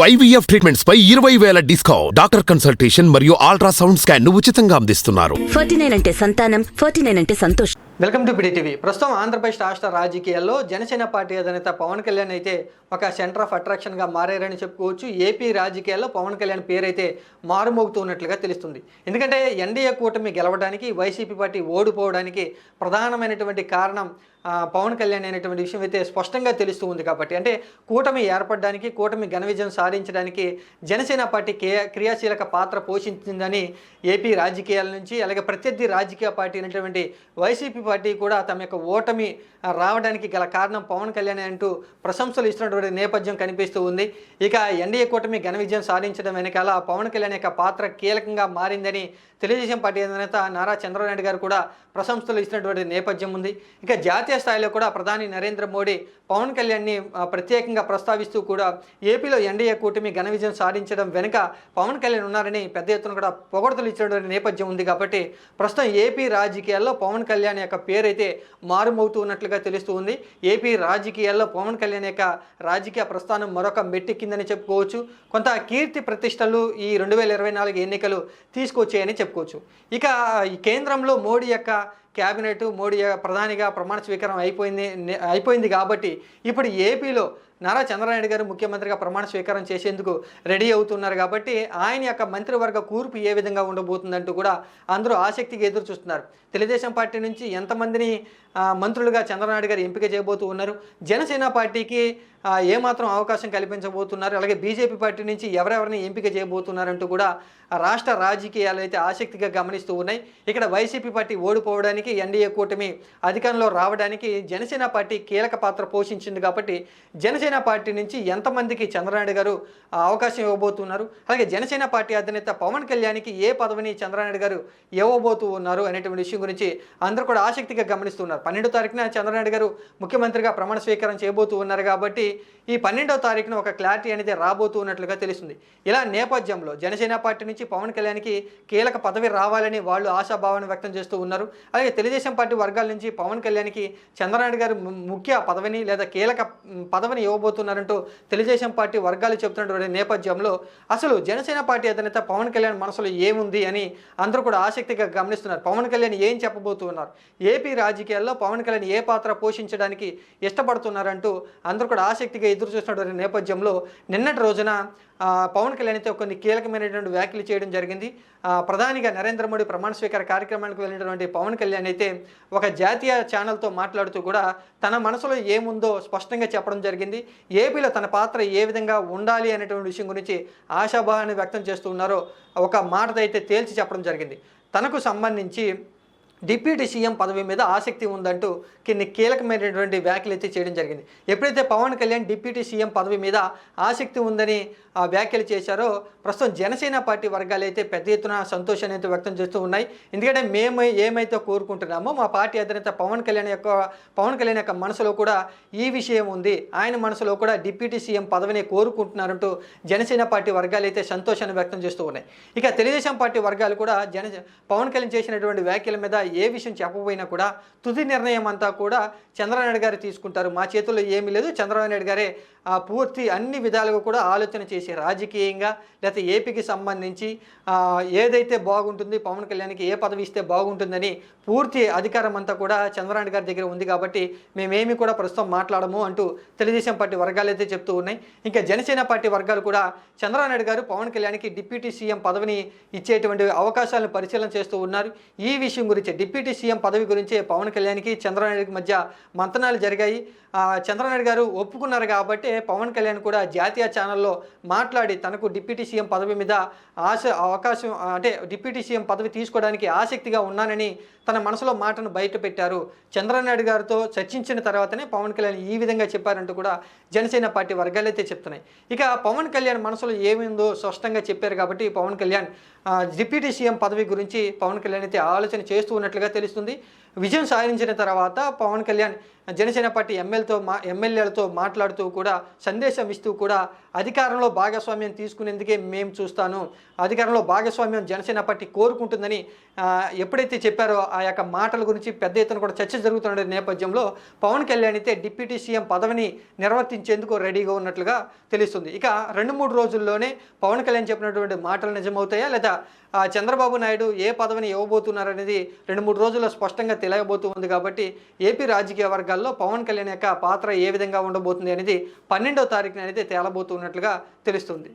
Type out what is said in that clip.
IVF treatments పై 20,000 discount. Doctor consultation మరియు ultrasound scan ను ఉచితంగా అందిస్తున్నారు. 49 అంటే సంతానం, 49 అంటే సంతోషం. Welcome to PDTV. ప్రస్తుతం ఆంధ్రప్రదేశ్ రాష్ట్ర రాజకీయాల్లో జనసేన పార్టీ అధినేత పవన్ కళ్యాణ్ అయితే ఒక సెంటర్ ఆఫ్ అట్రాక్షన్గా మారారని చెప్పుకోవచ్చు. ఏపీ రాజకీయాల్లో పవన్ కళ్యాణ్ పేరైతే మారుమోగుతూ ఉన్నట్లుగా తెలుస్తుంది. ఎందుకంటే ఎన్డీఏ కూటమి గెలవడానికి, వైసీపీ పార్టీ ఓడిపోవడానికి ప్రధానమైనటువంటి కారణం పవన్ కళ్యాణ్ అనేటువంటి విషయం అయితే స్పష్టంగా తెలుస్తూ ఉంది. కాబట్టి అంటే కూటమి ఏర్పడడానికి, కూటమి ఘన విజయం సాధించడానికి జనసేన పార్టీ క్రియాశీలక పాత్ర పోషించిందని ఏపీ రాజకీయాల నుంచి, అలాగే ప్రత్యర్థి రాజకీయ పార్టీ అయినటువంటి వైసీపీ పార్టీ కూడా తమ యొక్క ఓటమి రావడానికి గల కారణం పవన్ కళ్యాణ్ అంటూ ప్రశంసలు ఇస్తున్నటువంటి నేపథ్యం కనిపిస్తూ ఉంది. ఇక ఎన్డీఏ కూటమి ఘన విజయం సాధించడం వెనకాల పవన్ కళ్యాణ్ యొక్క పాత్ర కీలకంగా మారిందని తెలుగుదేశం పార్టీ అధినేత నారా చంద్రబాబు నాయుడు గారు కూడా ప్రశంసలు ఇచ్చినటువంటి నేపథ్యం ఉంది. ఇక జాతీయ స్థాయిలో కూడా ప్రధాని నరేంద్ర మోడీ పవన్ కళ్యాణ్ని ప్రత్యేకంగా ప్రస్తావిస్తూ కూడా ఏపీలో ఎన్డీఏ కూటమి ఘన విజయం సాధించడం వెనుక పవన్ కళ్యాణ్ ఉన్నారని పెద్ద ఎత్తున కూడా పొగడ్తలు ఇచ్చినటువంటి నేపథ్యం ఉంది. కాబట్టి ప్రస్తుతం ఏపీ రాజకీయాల్లో పవన్ కళ్యాణ్ యొక్క పేరైతే మారుమవుతూ ఉన్నట్లుగా తెలుస్తూ ఉంది. ఏపీ రాజకీయాల్లో పవన్ కళ్యాణ్ యొక్క రాజకీయ ప్రస్థానం మరొక మెట్టెక్కిందని చెప్పుకోవచ్చు. కొంత కీర్తి ప్రతిష్టలు ఈ 2024 ఎన్నికలు తీసుకొచ్చాయని చెప్పుకోవచ్చు. ఇక ఈ కేంద్రంలో మోడీ యొక్క క్యాబినెట్, మోడీ ప్రధానిగా ప్రమాణ స్వీకారం అయిపోయింది కాబట్టి ఇప్పుడు ఏపీలో నారా చంద్రబాబు గారు ముఖ్యమంత్రిగా ప్రమాణ స్వీకారం చేసేందుకు రెడీ అవుతున్నారు. కాబట్టి ఆయన యొక్క మంత్రివర్గ కూర్పు ఏ విధంగా ఉండబోతుందంటూ కూడా అందరూ ఆసక్తిగా ఎదురు చూస్తున్నారు. తెలుగుదేశం పార్టీ నుంచి ఎంతమందిని మంత్రులుగా చంద్రబాబు గారు ఎంపిక చేయబోతూ ఉన్నారు, జనసేన పార్టీకి ఏమాత్రం అవకాశం కల్పించబోతున్నారు, అలాగే బీజేపీ పార్టీ నుంచి ఎవరెవరిని ఎంపిక చేయబోతున్నారంటూ కూడా రాష్ట్ర రాజకీయాలు అయితే ఆసక్తిగా గమనిస్తూ ఉన్నాయి. ఇక్కడ వైసీపీ పార్టీ ఓడిపోవడానికి, ఎన్డీఏ కూటమి అధికారంలో రావడానికి జనసేన పార్టీ కీలక పాత్ర పోషించింది. కాబట్టి జనసేన పార్టీ నుంచి ఎంతమందికి చంద్రబాబు గారు అవకాశం ఇవ్వబోతున్నారు, అలాగే జనసేన పార్టీ అధినేత పవన్ కళ్యాణ్కి ఏ పదవిని చంద్రబాబు గారు ఇవ్వబోతూ ఉన్నారు అనేటువంటి విషయం గురించి అందరూ కూడా ఆసక్తిగా గమనిస్తున్నారు. 12వ తారీఖున చంద్రబాబు గారు ముఖ్యమంత్రిగా ప్రమాణ స్వీకారం చేయబోతూ ఉన్నారు. కాబట్టి ఈ 12వ తారీఖున ఒక క్లారిటీ అనేది రాబోతూ ఉన్నట్లుగా తెలుస్తుంది. ఇలా నేపథ్యంలో జనసేన పార్టీ నుంచి పవన్ కళ్యాణ్కి కీలక పదవి రావాలని వాళ్ళు ఆశాభావాన్ని వ్యక్తం చేస్తూ ఉన్నారు. అలాగే తెలుగుదేశం పార్టీ వర్గాల నుంచి పవన్ కళ్యాణ్కి చంద్రబాబు గారు ముఖ్య పదవిని లేదా కీలక పదవిని ఇవ్వబోతున్నారంటూ తెలుగుదేశం పార్టీ వర్గాలు చెబుతున్నటువంటి నేపథ్యంలో అసలు జనసేన పార్టీ అధినేత పవన్ కళ్యాణ్ మనసులో ఏముంది అని అందరూ కూడా ఆసక్తిగా గమనిస్తున్నారు. పవన్ కళ్యాణ్ ఏం చెప్పబోతున్నారు, ఏపీ రాజకీయాల్లో పవన్ కళ్యాణ్ ఏ పాత్ర పోషించడానికి ఇష్టపడుతున్నారంటూ అందరూ కూడా ఆసక్తిగా ఎదురు చూస్తున్నటువంటి నేపథ్యంలో నిన్నటి రోజున పవన్ కళ్యాణ్ అయితే కొన్ని కీలకమైనటువంటి వ్యాఖ్యలు చేయడం జరిగింది. ప్రధానిగా నరేంద్ర మోడీ ప్రమాణ స్వీకార కార్యక్రమానికి వెళ్ళినటువంటి పవన్ కళ్యాణ్ అయితే ఒక జాతీయ ఛానల్తో మాట్లాడుతూ కూడా తన మనసులో ఏముందో స్పష్టంగా చెప్పడం జరిగింది. ఏపీలో తన పాత్ర ఏ విధంగా ఉండాలి అనేటువంటి విషయం గురించి ఆశాభావాన్ని వ్యక్తం చేస్తూ ఉన్నారో ఒక మాటతో అయితే తేల్చి చెప్పడం జరిగింది. తనకు సంబంధించి డిప్యూటీ సీఎం పదవి మీద ఆసక్తి ఉందంటూ కొన్ని కీలకమైనటువంటి వ్యాఖ్యలు అయితే చేయడం జరిగింది. ఎప్పుడైతే పవన్ కళ్యాణ్ డిప్యూటీ సీఎం పదవి మీద ఆసక్తి ఉందని వ్యాఖ్యలు చేశారో ప్రస్తుతం జనసేన పార్టీ వర్గాలు అయితే పెద్ద ఎత్తున సంతోషాన్ని అయితే వ్యక్తం చేస్తూ ఉన్నాయి. ఎందుకంటే మేము ఏమైతే కోరుకుంటున్నామో మా పార్టీ అధినేత పవన్ కళ్యాణ్ యొక్క మనసులో కూడా ఈ విషయం ఉంది, ఆయన మనసులో కూడా డిప్యూటీ సీఎం పదవిని కోరుకుంటున్నారంటూ జనసేన పార్టీ వర్గాలు అయితే సంతోషాన్ని వ్యక్తం చేస్తూ ఉన్నాయి. ఇక తెలుగుదేశం పార్టీ వర్గాలు కూడా పవన్ కళ్యాణ్ చేసినటువంటి వ్యాఖ్యల మీద ఏ విషయం చెప్పబోయినా కూడా తుది నిర్ణయం అంతా కూడా చంద్రబాబు నాయుడు గారు తీసుకుంటారు, మా చేతుల్లో ఏమీ లేదు, చంద్రబాబు నాయుడు గారే పూర్తి అన్ని విధాలుగా కూడా ఆలోచన చేసి రాజకీయంగా లేకపోతే ఏపీకి సంబంధించి ఏదైతే బాగుంటుంది, పవన్ కళ్యాణ్కి ఏ పదవి ఇస్తే బాగుంటుందని పూర్తి అధికారం అంతా కూడా చంద్రబాబు గారి దగ్గర ఉంది. కాబట్టి మేమేమి కూడా ప్రస్తుతం మాట్లాడము అంటూ తెలుగుదేశం పార్టీ వర్గాలు అయితే చెప్తూ ఉన్నాయి. ఇంకా జనసేన పార్టీ వర్గాలు కూడా చంద్రబాబు నాయుడు గారు పవన్ కళ్యాణ్కి డిప్యూటీ సీఎం పదవిని ఇచ్చేటువంటి అవకాశాలను పరిశీలన చేస్తూ ఉన్నారు. ఈ విషయం గురించి డిప్యూటీ సీఎం పదవి గురించే పవన్ కళ్యాణ్కి చంద్రబాబు నాయుడుకి మధ్య మంతనాలు జరిగాయి. చంద్రబాబు నాయుడు గారు ఒప్పుకున్నారు కాబట్టి పవన్ కళ్యాణ్ కూడా జాతీయ ఛానల్లో మాట్లాడి తనకు డిప్యూటీ సీఎం పదవి మీద అవకాశం అంటే డిప్యూటీ సీఎం పదవి తీసుకోవడానికి ఆసక్తిగా ఉన్నానని తన మనసులో మాటను బయట పెట్టారు. చంద్రబాబు నాయుడు గారితో చర్చించిన తర్వాతనే పవన్ కళ్యాణ్ ఈ విధంగా చెప్పారంటూ కూడా జనసేన పార్టీ వర్గాలు అయితే చెప్తున్నాయి. ఇక పవన్ కళ్యాణ్ మనసులో ఏమిందో స్పష్టంగా చెప్పారు. కాబట్టి పవన్ కళ్యాణ్ డిప్యూటీ సీఎం పదవి గురించి పవన్ కళ్యాణ్ అయితే ఆలోచన చేస్తూ ఉన్నట్లుగా తెలుస్తుంది. విజయం సాధించిన తర్వాత పవన్ కళ్యాణ్ జనసేన పార్టీ ఎమ్మెల్యేలతో మాట్లాడుతూ కూడా సందేశం ఇస్తూ కూడా అధికారంలో భాగస్వామ్యం తీసుకునేందుకే మేము చూస్తాను, అధికారంలో భాగస్వామ్యం జనసేన పార్టీ కోరుకుంటుందని ఎప్పుడైతే చెప్పారో ఆ యొక్క మాటల గురించి పెద్ద ఎత్తున కూడా చర్చ జరుగుతున్న నేపథ్యంలో పవన్ కళ్యాణ్ అయితే డిప్యూటీ సీఎం పదవిని నిర్వర్తించేందుకు రెడీగా ఉన్నట్లుగా తెలుస్తుంది. ఇక 2-3 రోజుల్లోనే పవన్ కళ్యాణ్ చెప్పినటువంటి మాటలు నిజమవుతాయా లేదా చంద్రబాబు నాయుడు ఏ పదవిని ఇవ్వబోతున్నారనేది 2-3 రోజుల్లో స్పష్టంగా తెలియబోతుంది. కాబట్టి ఏపీ రాజకీయ వర్గాల్లో పవన్ కళ్యాణ్ యొక్క పాత్ర ఏ విధంగా ఉండబోతుంది అనేది 12వ తారీఖున అనేది తేలబోతున్నట్లుగా తెలుస్తుంది.